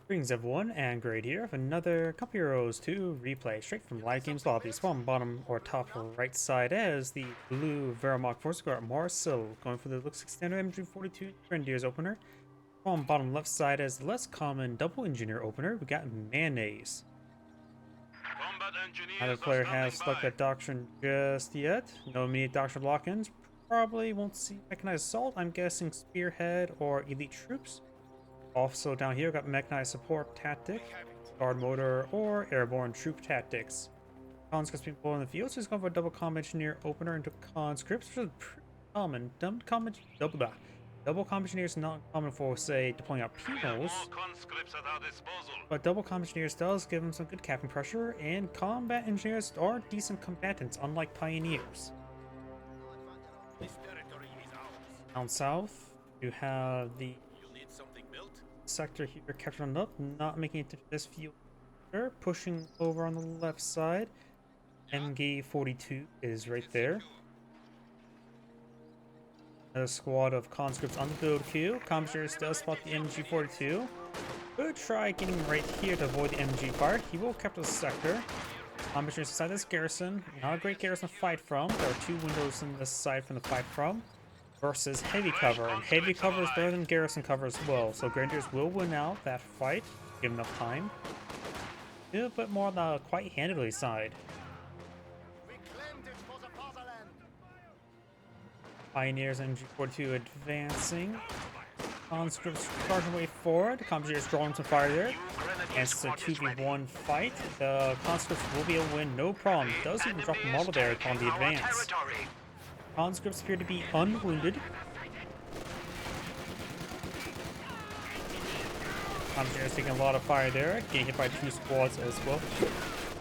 Greetings everyone, and Great here with another Couple Heroes 2 replay straight from Live Games Lobby. Spawn bottom or top right side as the blue Veramok Force Guard Marcel going for the looks extender MG42 Grenadiers opener. Spawn bottom left side as the less common double engineer opener, we got Mayonnaise. Neither player has selected that doctrine just yet. No immediate doctrine lock-ins. Probably won't see mechanized assault. I'm guessing spearhead or elite troops. Also down here, got mechanized support tactic, guard motor, or airborne troop tactics. Conscripts people in the field, so he's going for a double comm engineer opener into conscripts, which is pretty common. Double comm engineers is not common for, say, deploying out penals, but double comm engineers does give them some good capping pressure, and combat engineers are decent combatants, unlike pioneers. Down south, you have the sector here captured up, not making it to this field. Pushing over on the left side. MG42 is right there. A squad of conscripts on the build queue. Commissioners does spot the MG42. Could try getting right here to avoid the MG fire. He will capture the sector. Commissioners inside this garrison. Not a great garrison to fight from. There are two windows on this side from the fight from. Versus heavy cover, and heavy cover is better than garrison cover as well, so Grenadiers will win out that fight, give enough time. A little bit more on the quite handedly side. Pioneers and G42 advancing. Conscripts charging way forward. Commissioners drawing some fire there. And it's a 2v1 fight. The conscripts will be able to win, no problem. Does even drop a model there upon the advance. Conscripts appear to be unwounded. Commissioners taking a lot of fire there, getting hit by two squads as well.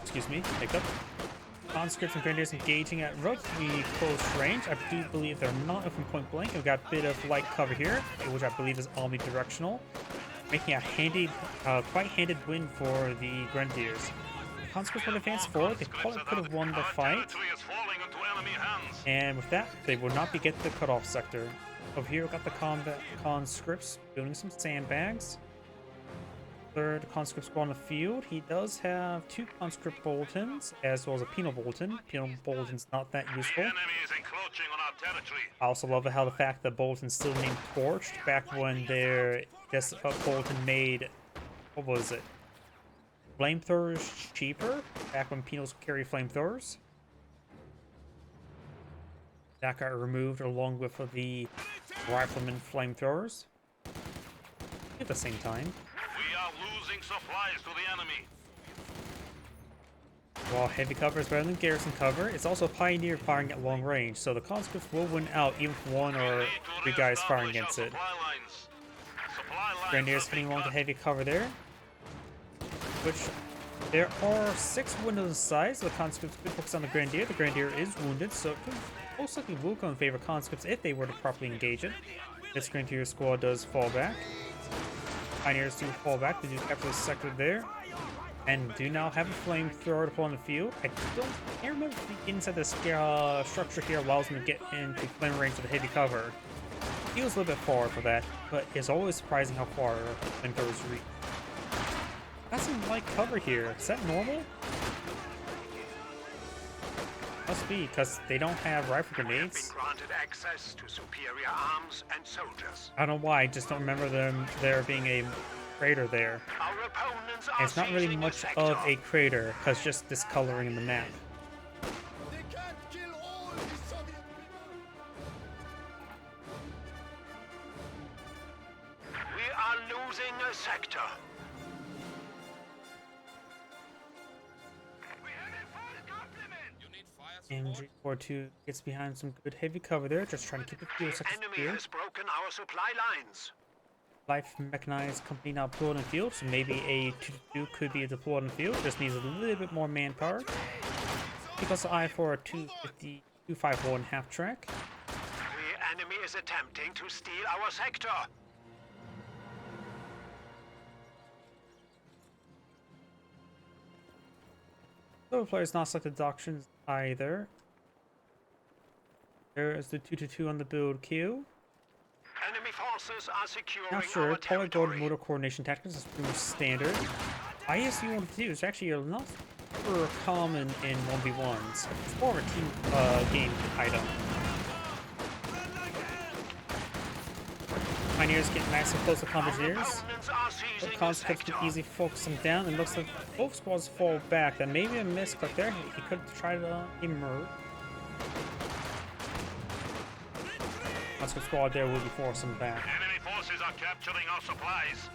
Excuse me, hiccup. Conscripts and Grenadiers engaging at relatively close range. I do believe they're not from point blank. We've got a bit of light cover here, which I believe is omnidirectional, making a handy, quite handed win for the Grenadiers. Conscripts would advance forward. They probably could have won the fight. And with that, they will not be getting the cutoff sector. Over here, we've got the combat conscripts building some sandbags. Third conscript squad on the field. He does have two conscript bulletins, as well as a penal bulletin. Penal bulletin's not that useful. I also love how the fact that bulletin's still named Torched, back when this bulletin made, what was it? Flamethrowers cheaper, back when penals carry flamethrowers. That got removed along with the rifleman flamethrowers at the same time. We are losing supplies to the enemy. While heavy cover is better than garrison cover, it's also pioneer firing at long range, so the conscripts will win out even if one or three guys firing against it. Grenadiers heading along to heavy cover there, which there are 6 windows inside, so the conscripts could focus on the Grenadier. The Grenadier is wounded, so it could most likely will go in favor of conscripts if they were to properly engage it. This Grenadier squad does fall back. Pioneers do fall back. They do capture the sector there, and do now have a flamethrower to pull on the field. I can't remember if the inside the structure here allows them to get into flame range of the heavy cover. He was a little bit far for that, but it's always surprising how far flamethrowers reach. Got some light cover here. Is that normal? Must be, because they don't have rifle grenades. Access to superior arms and soldiers. I don't know why, I just don't remember there being a crater there. And it's not really much of a crater, because just discoloring in the map. We are losing a sector. MG42 gets behind some good heavy cover there, just trying to keep the field sector Enemy clear. has broken our supply lines. Life mechanized company now deployed on the field, so maybe a 2-2 could be deployed on the field. Just needs a little bit more manpower. Keep us an eye for a 250, 251 half track. The enemy is attempting to steal our sector. So players not selected doctrines either. There is the 2-2 on the build queue. Enemy force forces are securing Not sure. our Probably go to territory. motor coordination tactics is pretty much standard. ISU 152 is actually not super common in 1v1s. It's more of a team game item. Pioneers get nice and close to Convergers. Opponents are seizing the Conscripts sector. can easily focus them down. It looks like both squads fall back. That may be a misclick there. He could try to emerge. Conscript squad there will be forcing them back. Enemy forces are capturing our supplies.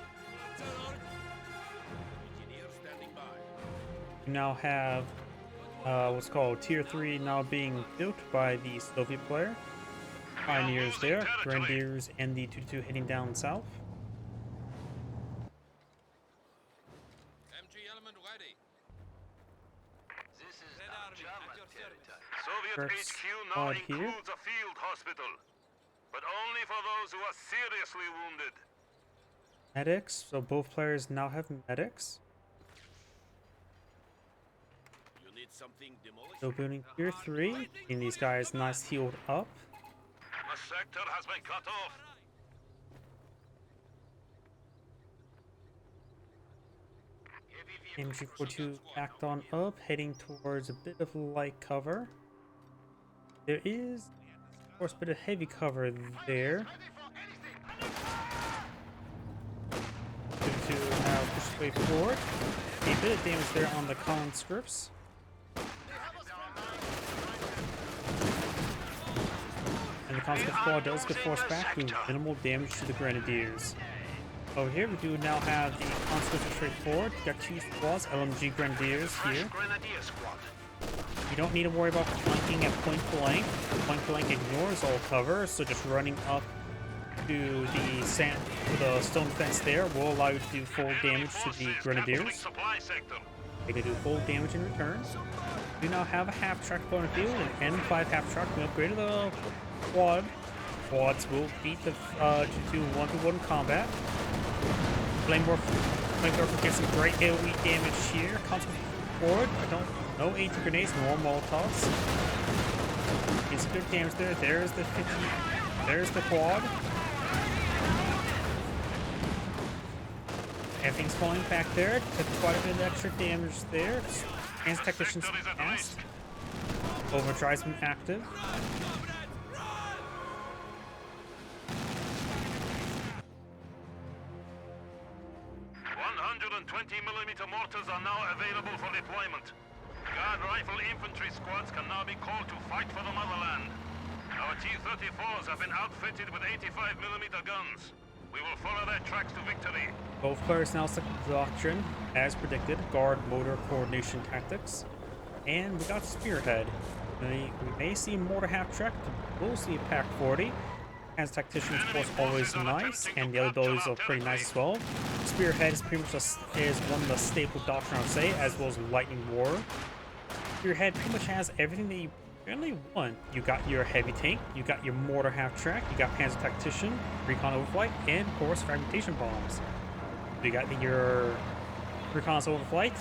We now have what's called Tier 3 now being built by the Soviet player. Pioneers there, Grenadiers and the 2-2 heading down south. MG element ready. This is not German territory. Soviet First HQ now squad here. includes a field hospital, but only for those who are seriously wounded. Medics, so both players now have medics. You need something demolished. So building Tier 3, getting these guys nice healed up. A sector has been cut off. MG42 backed on up, heading towards a bit of light cover. There is, of course, a bit of heavy cover there. 2-2 now push his way forward. A bit of damage there on the conscripts. And the conscript squad does get forced back with minimal damage to the grenadiers. Over here we do now have the conscripts straight forward. We got two squads, LMG grenadiers here. Grenadier squad. You don't need to worry about flanking at point blank. Point blank ignores all cover, so just running up to the stone fence there will allow you to do full damage to the grenadiers. Supply sector. They can do full damage in return. We now have a half-track on the field, an M5 half-track. We upgraded the quad. Quads will beat the 2-2 1v1 combat. Flamethrower gets some great AoE damage here. Constant forward. No AT grenades, nor Molotovs. Gets good damage there. There's the 50. There's the quad. Everything's falling back there. Took quite a bit of extra damage there. Hands technicians fast. Overdrive's been active. 120mm mortars are now available for deployment. Guard rifle infantry squads can now be called to fight for the motherland. Our T-34s have been outfitted with 85mm guns. We will follow their tracks to victory. Both players now select the doctrine, as predicted, guard motor coordination tactics. And we got Spearhead. We may see mortar half-track, we'll see a Pack 40. As tacticians, of course, always nice, and the other abilities are pretty nice as well. Spearhead is pretty much is one of the staple doctrine, I would say, as well as Lightning War. Spearhead pretty much has everything that you really want. You got your heavy tank, you got your mortar half-track, you got Panzer Tactician, Recon Overflight, and of course fragmentation bombs. You got your Recon Overflight,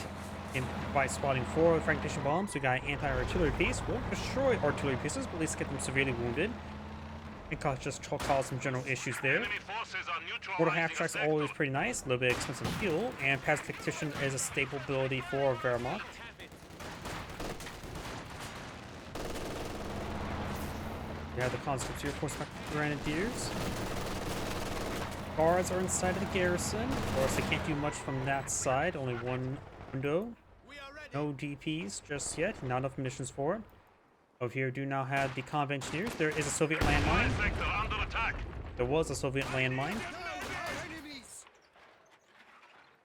and by spotting 4 fragmentation bombs, you got anti-artillery piece. Won't destroy artillery pieces, but at least get them severely wounded. It just cause some general issues there. Mortar half-track's always pretty nice, a little bit expensive fuel, and Panzer Tactician is a staple ability for Wehrmacht. We have the conscripts here, of course, Grenadiers. Guards are inside of the garrison. Of course, they can't do much from that side. Only one window. No DPs just yet. Not enough munitions for it. Over here, do now have the Conv Engineers. There is a Soviet landmine. There was a Soviet landmine.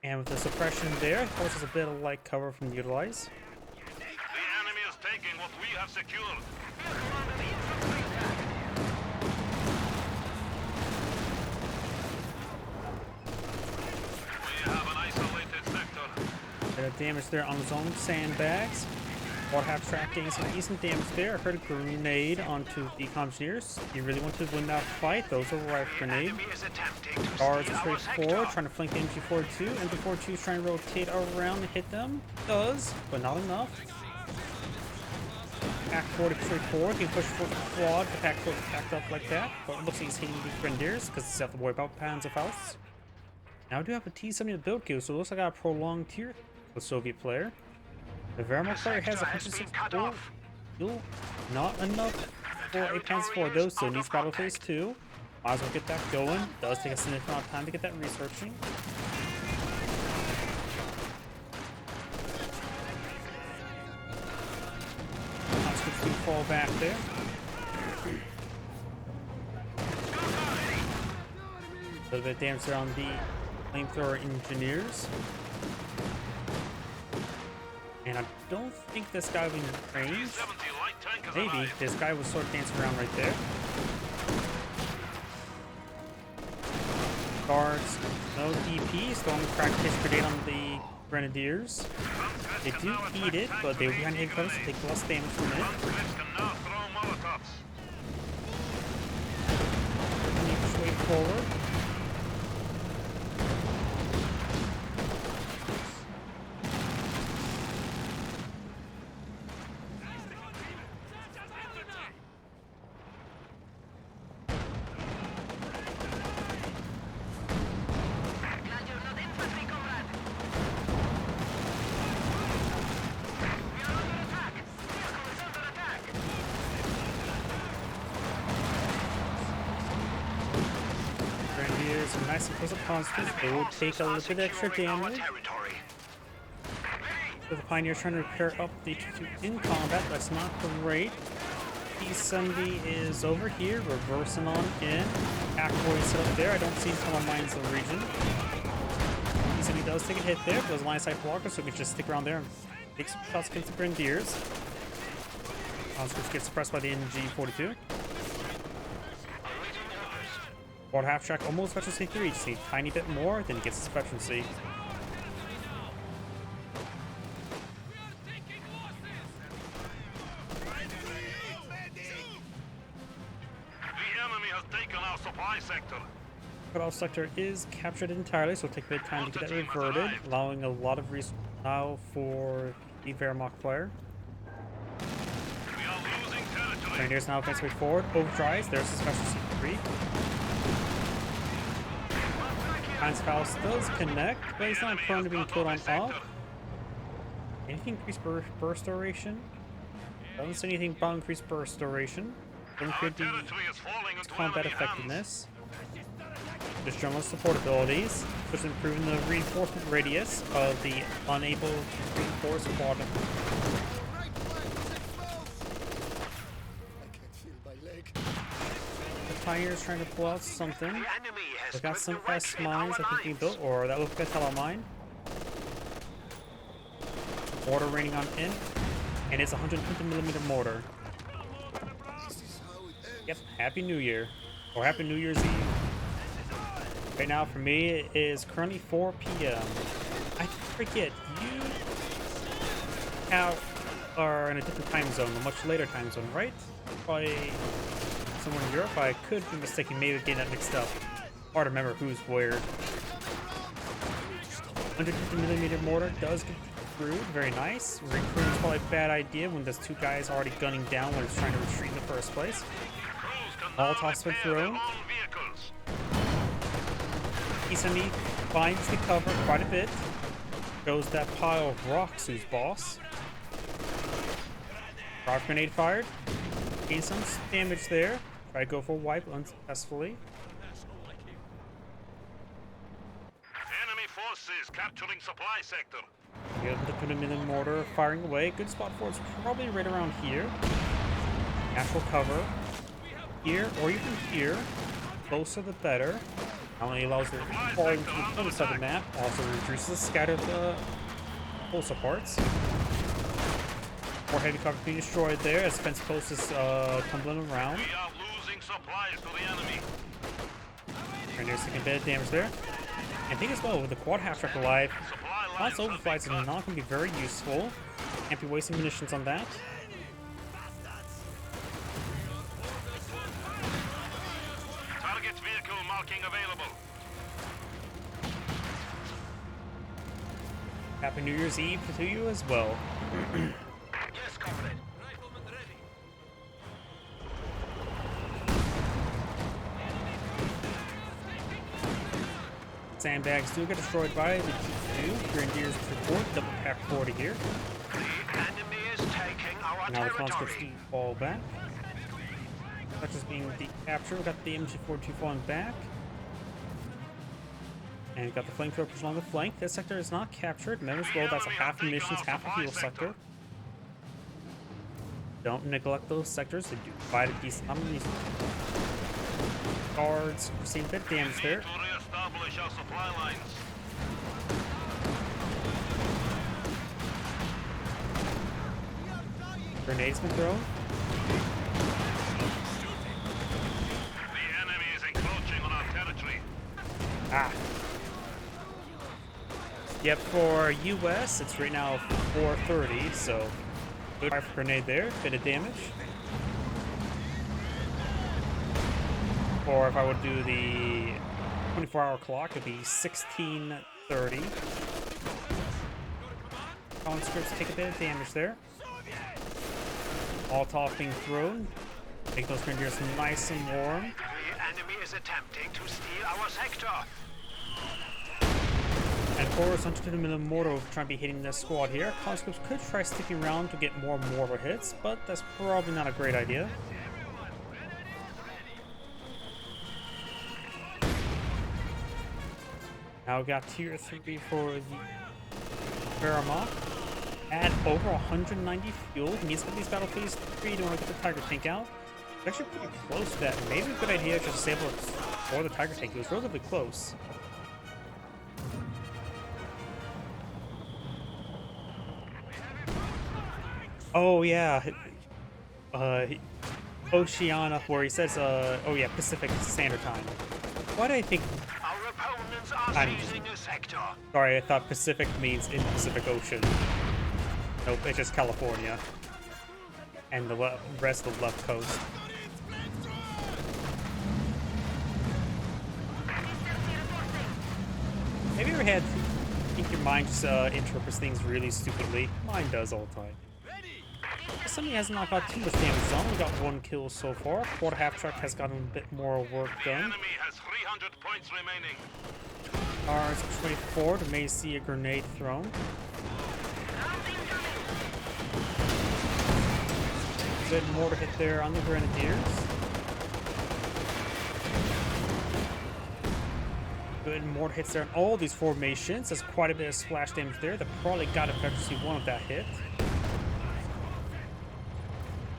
And with the suppression there, of course, there's a bit of light cover from utilize. The enemy is taking what we have secured. We have an isolated sector. Bit of damage there on his own sandbags. Water half-track getting some decent damage there. I heard a grenade onto the Engineers. You really want to win that fight. Those are right grenade. Guards are straight forward, trying to flank the MG42. MG42 is trying to rotate around and hit them. Does, but not enough. Pack 40 straightforward. He pushed for the quad. The Pack 40 packed up like that. But it looks like he's hitting the Grenadiers because he doesn't have to worry about Panzerfaust. Now I do have a T-70 build queue, so it looks like I got a prolonged tier. The Soviet player. The Wehrmacht player has 164 fuel. Not enough for a Panzer IV though, so needs Battle Phase 2. Might as well get that going. Does take a significant amount of time to get that researching. Conscripts do fall back there. A little bit of damage there on the flamethrower engineers. And I don't think this guy will be in range. Maybe. This guy was sort of dancing around right there. Guards, no DP. Storm cracked his grenade on the Grenadiers. They do eat it, but they will be behind hit close, so take less damage from it. Continue to sway forward. Some nice and close up conscripts. They will take a little bit extra damage. So the Pioneer's trying to repair up the T2 in combat. That's not great. T-70 is over here, reversing on in. Pack-40 set up there. I don't see someone mines the region. T-70 does take a hit there. There's a line of sight blocker, so we can just stick around there and take some shots against the Grenadiers. Conscripts get suppressed by the NG-42. Quad half track almost veterancy 3, just a tiny bit more, then he gets his veterancy. The enemy has taken our supply sector. Cutoff sector is captured entirely, so it'll take a bit of time to get that reverted, allowing a lot of resources now for the Wehrmacht player. We are losing territory. Grenadiers now advance way forward. Overdrives, there's his veterancy 3. Panzerfaust does connect, but he's not prone to being killed on off. Anything increased burst duration? Doesn't say anything about increased burst duration. Doesn't appear to be combat effectiveness. Just general support abilities, just improving the reinforcement radius of the unable to reinforce quad. Pioneer's trying to pull out something. We've got some S mines I think being built, or that looks like a tele mine. Mortar raining on in, and it's a 150mm mortar. Yep, Happy New Year, or Happy New Year's Eve. Right now for me it is currently 4 p.m. I forget, you are in a different time zone, a much later time zone, right? Probably somewhere in Europe. I could be mistaken, maybe getting that mixed up. Hard to remember who's where. 150mm mortar does get through. Very nice. Recruiting is probably a bad idea when there's 2 guys already gunning down when it's trying to retreat in the first place. Molotov's been thrown. T-70 finds the cover quite a bit. Goes that pile of rocks who's boss. Rock grenade fired. Gain some damage there. Try to go for a wipe unsuccessfully. Enemy forces capturing supply sector. You have the 2mm mortar firing away. Good spot for it's probably right around here. Natural cover. Here or even here. Closer the better. Not only allows the falling to the other side of the map, also reduces the scatter the pulsar parts. More heavy cover being destroyed there as fence post is tumbling around. We are losing supplies to the enemy. Grenadiers taking a bit of damage there. I think as well with the quad half track alive, lots of overflights are not going to be very useful. Can't be wasting munitions on that. Target vehicle marking available. Happy New Year's Eve to you as well. Yes, comrade. bags do get destroyed by the G2. Grenadiers report double pack 40 here. The enemy is taking our Now the conscripts territory. do fall back. Such as being decaptured. We got the MG42 falling back. And got the flamethrower push along the flank. This sector is not captured. Remember as well, that's a half munitions, half a heal sector. Don't neglect those sectors. They do provide a decent amount of munitions. Guards receiving a bit of damage there. To re-establish our supply lines. Grenades been thrown. The enemy is encroaching on our territory. Ah. Yep, for US, it's right now 4:30, so good fire for grenade there, bit of damage. Or if I would do the 24-hour clock, it'd be 16:30. Conscripts take a bit of damage there. Molotov being thrown. Make those grenadiers nice and warm. The enemy is attempting to steal our sector. And forwards 120 mm mortar trying to be hitting this squad here. Conscripts could try sticking around to get more mortar hits, but that's probably not a great idea. Now we got tier 3 for the Paramount. Add over 190 fuel. He needs to get these battle phase 3 to want to get the Tiger tank out. It's actually pretty close to that. Maybe a good idea to disable it for the Tiger tank. It was relatively close. Oh yeah, Oceania, where he says, oh yeah, Pacific Standard Time. Why do I think? Our opponents are I'm seizing a sector. Sorry, I thought Pacific means in Pacific Ocean. Nope, it's just California and the rest of the left coast. Have you ever had think your mind just interprets things really stupidly? Mine does all the time. Somebody has not got too much damage done. We got 1 kill so far. Quarter half track has gotten a bit more work The done. enemy has 300 points remaining. RS-24 may see a grenade thrown. Good mortar hit there on the Grenadiers. Good mortar hits there on all these formations. There's quite a bit of splash damage there. They probably got effectively one of that hit.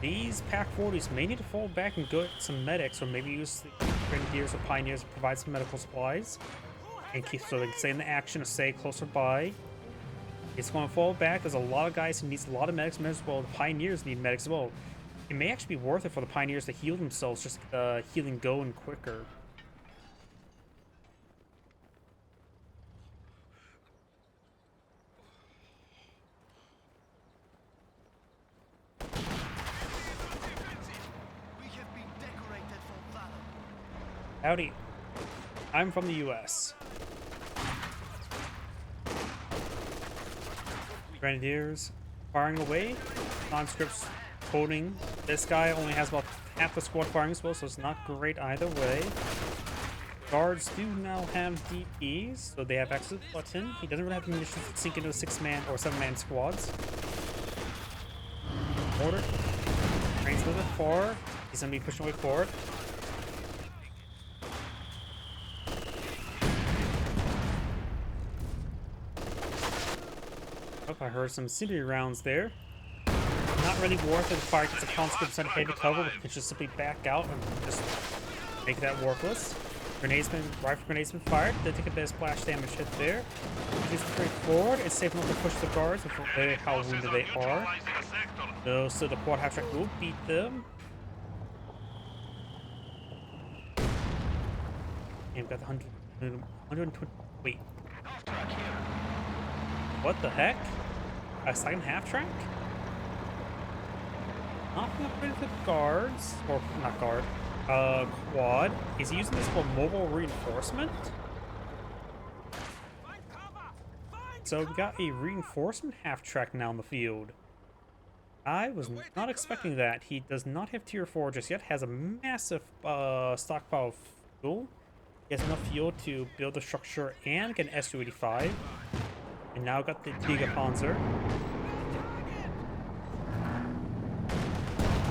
These Pack 40s may need to fall back and get some medics, or maybe use the Grenadiers or Pioneers to provide some medical supplies. And keep so they can stay in the action or stay closer by. It's going to fall back. There's a lot of guys who needs a lot of medics as well. The Pioneers need medics as well. It may actually be worth it for the Pioneers to heal themselves, just healing going quicker. Howdy. I'm from the US. Grenadiers firing away. Conscripts holding. This guy only has about half the squad firing as well, so it's not great either way. Guards do now have DPs, so they have access to the button. He doesn't really have the munitions to sink into a 6-man or 7-man squads. Mortar. Trains a little bit far. He's gonna be pushing away forward. Oh, I heard some incendiary rounds there. Not really worth it. The fire gets a conscript on heavy cover, but can just simply back out and just make that worthless. Rifle grenades been fired. They take a bit of splash damage hit there. Just straight forward. It's safe enough to push the guards with how wounded they are. So the quad half track will beat them. And we've got the 120. Wait. What the heck? A second half track? Not gonna put it to guards, or not guard, quad. Is he using this for mobile reinforcement? So we got a reinforcement half track now in the field. I was not expecting that. He does not have tier 4 just yet, has a massive stockpile of fuel. He has enough fuel to build the structure and get an Su-85. And now got the Tiger Panzer.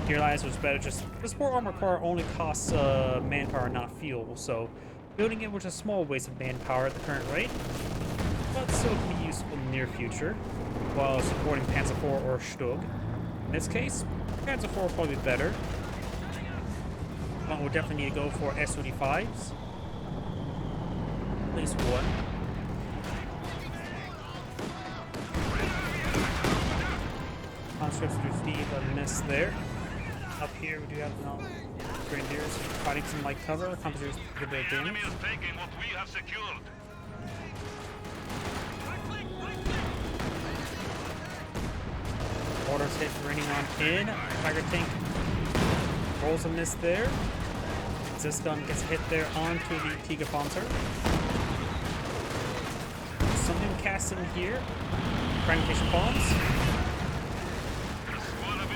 Here lies was better. Just the sport armor car only costs manpower, not fuel. So building it was a small waste of manpower at the current rate, but still can be useful in the near future while supporting Panzer IV or Stug. In this case, Panzer IV will probably be better. But we'll definitely need to go for Su-85s. At least one. Conscripts receive a miss there. Up here we do have now Grenadiers fighting some light cover. Compositors take a bit of The enemy damage. is taking what we have secured. Orders hit for anyone in. Tiger tank rolls a miss there. This gun gets hit there onto the Tiger Panzer. Something cast in here. Fragmentation bombs.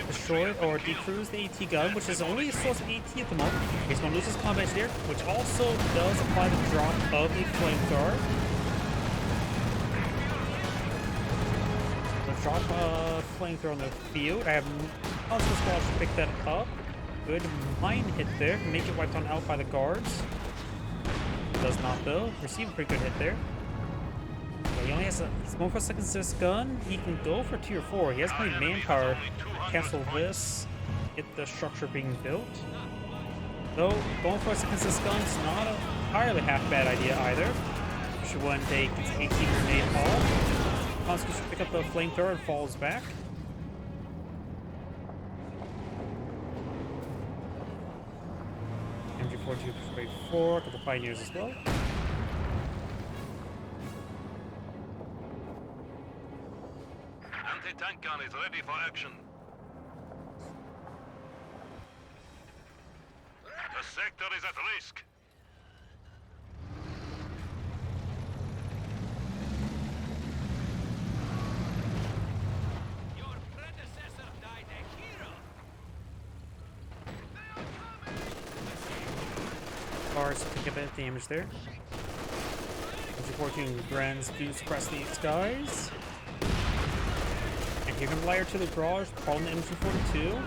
Destroyed or decrews the AT gun, which is only a source of AT at the moment. He's going to lose his combat engineer, which also does apply the drop of the flamethrower. The drop of flamethrower on the field. I have constant squads to pick that up. Good mine hit there. Make it wiped on out by the guards. Does not though. Receive a pretty good hit there. Okay, he only has he's going for a second assist gun. He can go for tier 4. He has plenty of manpower. Cancel this. Get the structure being built. Though going for a second assist gun is not a entirely half bad idea either. Should one take its 18 grenade off. Consequently, pick up the flamethrower and falls back. MG42 straight 4, couple pioneers as well. Anti-tank gun is ready for action. The sector is at risk. Your predecessor died a hero. Cars pick a bit of damage there. MG14 Grens do suppress these guys. And here can Liar to the garage, calling the MG42.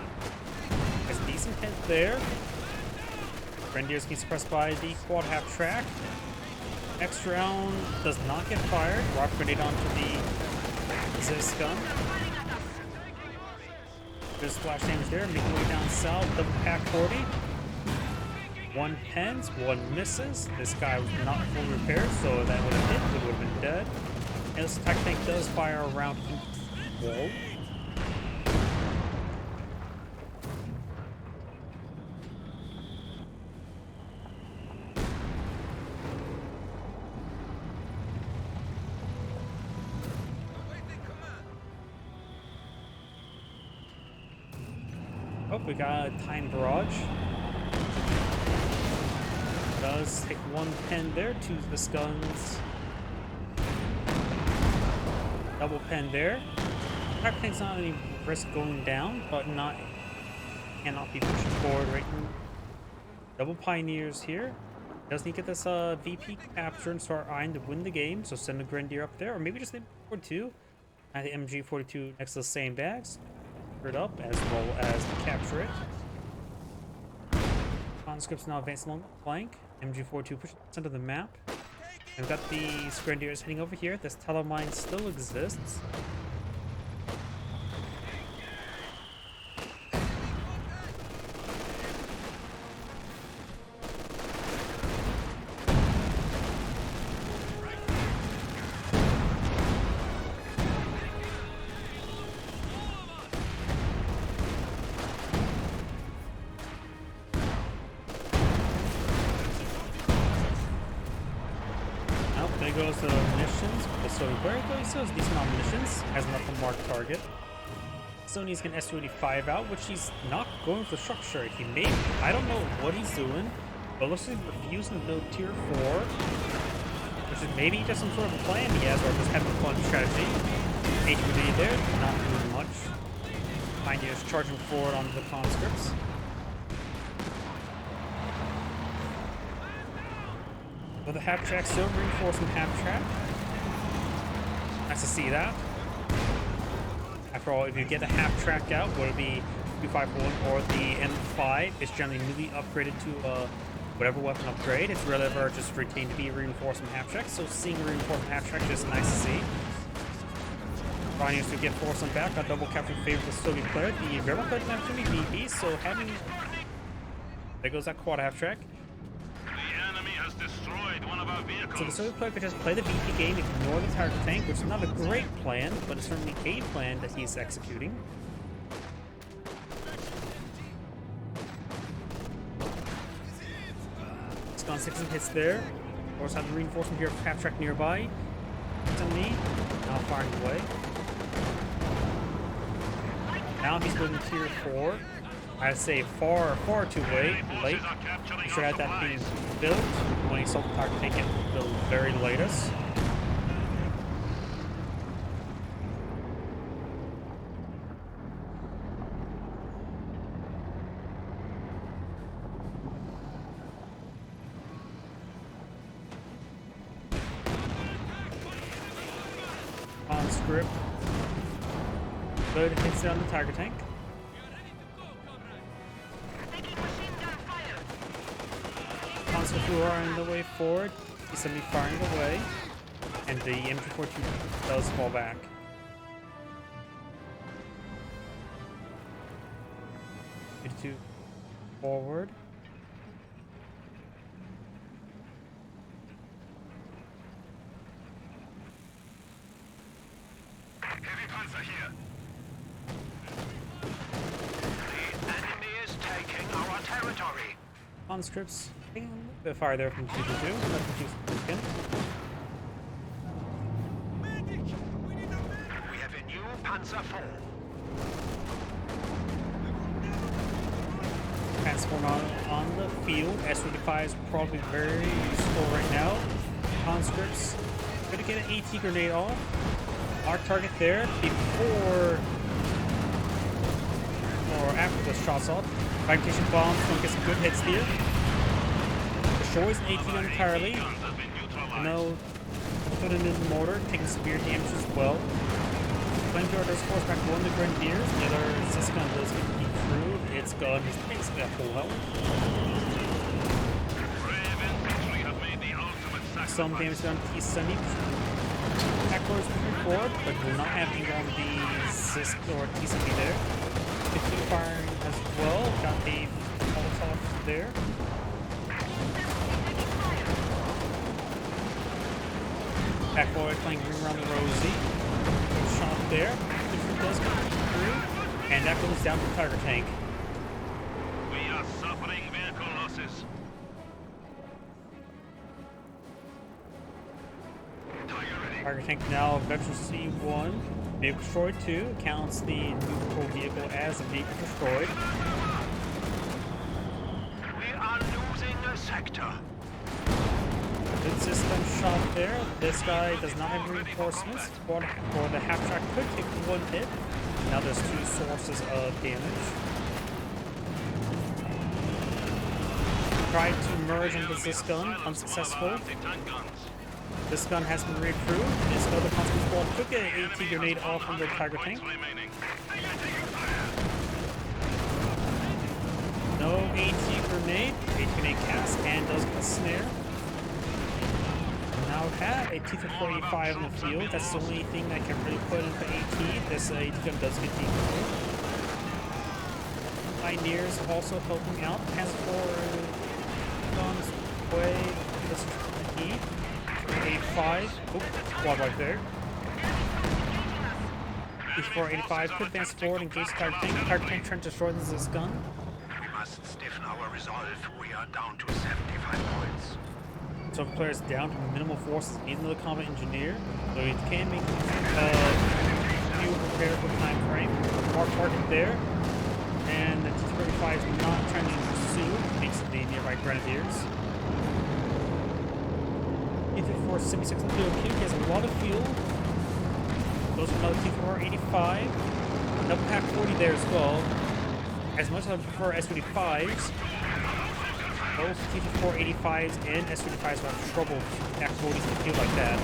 Has a decent hit there. Grenadiers get suppressed by the quad half track. Next round does not get fired. Rock grenade onto the Zis gun. There's splash damage there. Make way down south. Double pack 40. One pens, one misses. This guy was not fully repaired, so that would have hit. It would have been dead. And this attack tank does fire around each wall. Oh, we got a time barrage. Does take one pen there, two of the guns. Double pen there. Attack tank's not any risk going down, but cannot be pushed forward right now. Double pioneers here. Does need to get this VP captured and start eyeing to win the game, so send a Grenadier up there, or maybe just the MG42. And the MG42 next to the same bags. It up as well as to capture it. Conscripts now advancing along the flank. MG42 pushes center of the map. And we've got these Grenadiers heading over here. This telemine still exists. There goes the munitions. So where goes those decent amount of munitions? Has enough to mark target. Sony's getting Su-85 out, which he's not going for structure. He may, I don't know what he's doing, but looks like he's refusing to build tier 4, which is maybe just some sort of a plan he has, or just having a fun strategy. HPD there, not doing much. Pioneers charging forward onto the conscripts. But the half track still reinforcing half track. Nice to see that. After all, if you get a half track out, whether it be 251 or the M5, it's generally newly upgraded to whatever weapon upgrade. It's rarely ever just retained to be reinforcing half track. So seeing a reinforcing half track is nice to see. Ryan to get force on back, got double capture in favor of the Soviet player. The rebel player didn't have too many BB, so having there goes that quad half track. The enemy has destroyed one of our vehicles. So the Soviet player could just play the BP game, ignore the target tank, which is not a great plan, but it's certainly a plan that he's executing. It's gone 6 hits there. Of course, have the reinforcement here, half track nearby. To me, now firing away. Now he's building tier 4. I'd say far too late. You should have that being built when he sold the target tank at the very latest. On script. Load hits down the target tank. Conscript who are on the way forward. He's suddenly firing away. And the M242 does fall back. M2 forward. Heavy panzer here. The enemy is taking our territory. Conscripts taking a little bit of fire there from 2 to 2. Again. We have a new Panzer IV. Transform on the field. S-35 is probably very useful right now. Conscripts gonna get an AT grenade off. Our target there before or after the shots off. Fragmentation bombs don't get some good hits here. Destroys an AT entirely. No, put it in the mortar, taking severe damage as well. Flamethrower does force back one of the Grenadiers. The other Siscon does get deep through. Its gun is basically at full health. Some damage done to T-70. Backwards moving forward, but will not have either on the Zisk or T-70 there. 50 firing as well. Got a Molotov there. Backboy playing Ring Around the Rosie. Shot there. It does come through. And that goes down to the target tank. We are suffering vehicle losses. Target tank now veteran C1. Vehicle destroyed 2. Counts the neutral vehicle as a vehicle destroyed. We are losing a sector. Good system shot there. This guy does not have reinforcements. Or the half track could take 1 hit. Now there's 2 sources of damage. Tried to merge into this gun, unsuccessful. This gun has been reapproved. This other conscript squad took an AT grenade off from the target tank. No AT grenade. AT grenade cast and does get a snare. Now have a T-485 in the field. That's the only thing that can really put into AT. This AT gun does get deep through. Pioneers also helping out. Has 4 guns way. This E. A5. Oh, quad right there. T-485 could advance forward and engage the target tank. The target tank trying to destroy this gun. We must stiffen our resolve. We are down to 75 points. So the player is down to minimal forces. He's another combat engineer, so he can make few prepared for time frame. Mark target there, and the T-35 is not trying to pursue. Makes it the nearby Grenadiers. T-34 76 in the field. He has a lot of fuel. Goes for another T-485. Double pack 40 there as well. As much as I prefer S-25s. Both T-485s and S-35s will have trouble back 40s in the field like that.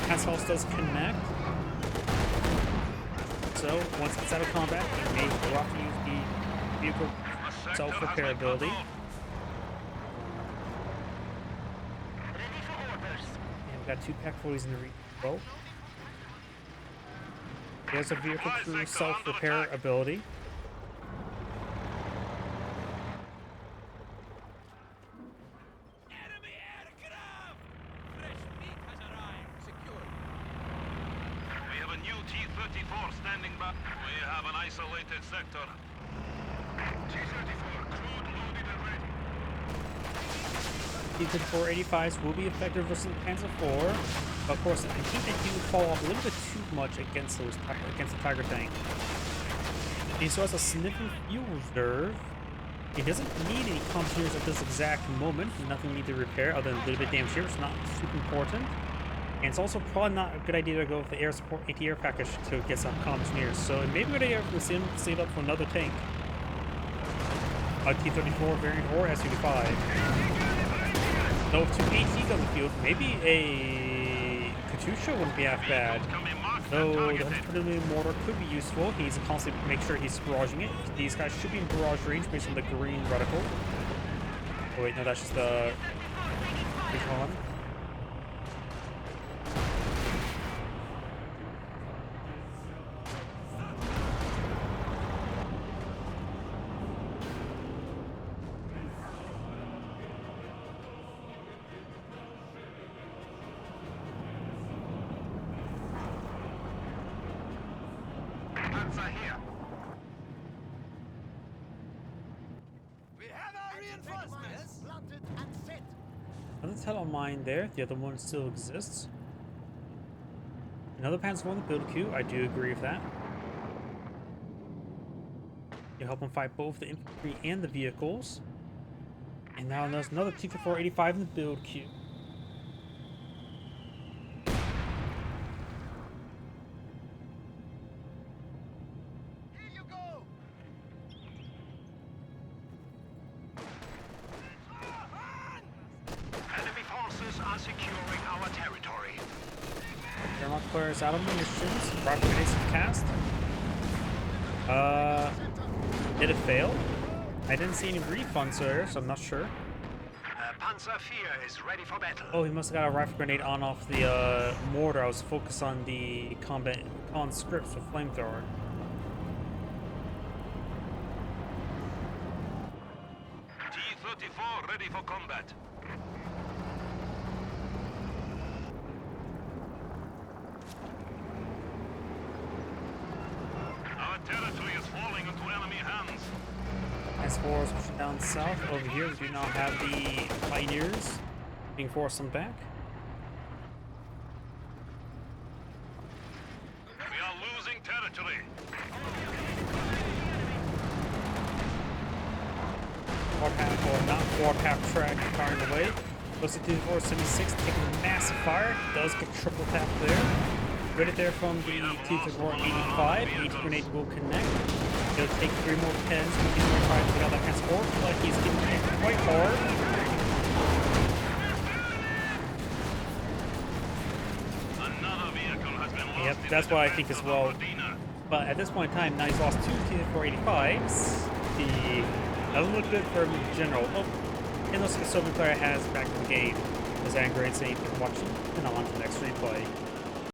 Panzerhaus does connect. So, once it's out of combat, it may go off to use the vehicle self-repair ability. And we've got 2 Pack 40s in the reach. There's a vehicle crew self-repair ability. Enemy aircraft! Fresh meat has arrived. Secure. We have a new T-34 standing by. We have an isolated sector. T-34, crude loaded and ready. T-485s will be effective versus the Panzer IV. Of course, I think they do fall off a little bit too much against the Tiger tank. He still has a significant fuel reserve. He doesn't need any comps at this exact moment. Nothing need to repair other than a little bit damage here, which is not super important. And it's also probably not a good idea to go with the air support anti-air package to get some comps So it may be a good idea to save up for another tank. A T-34 variant or S-35. So with 2 ATs on the field, maybe a Katusha wouldn't be half bad. Though the 100mm mortar could be useful. He's constantly make sure he's barraging it. These guys should be in barrage range based on the green reticle. Oh wait, no, that's just the recon. Panzer here. We have our reinforcements. Planted and set. Another Tello mine there. The other one still exists. Another Panzer I in the build queue. I do agree with that. You help them fight both the infantry and the vehicles. And now there's another T-485 in the build queue. Here you go. Enemy forces are securing our territory. Thermal clears out of munitions. Rocket grenades cast. Did it fail? I didn't see any refunds there, so I'm not sure. Panzer IV is ready for battle. Oh, he must have got a rifle grenade on off the mortar. I was focused on the combat conscripts with flamethrower. T-34 ready for combat. Our territory is falling into enemy hands. As far as pushing down south, over here we do not have the pioneers being forced on back. We are losing territory. Warpath, or not Warpath track firing away. Goes to 476, taking a massive fire. Does get triple tap there. Right there from the T-485. Each grenade will connect. It'll take 3 more pens from the T-485 to get out that transport. But he's getting hit quite hard. Another vehicle has been lost. Yep, in that's the what I think defense as of well. Medina. But at this point in time, now he's lost 2 T-485s. He doesn't look good for him in general. Oh, and looks like a Soviet player has back in the game. As Angry and saying, watching and on to the next replay.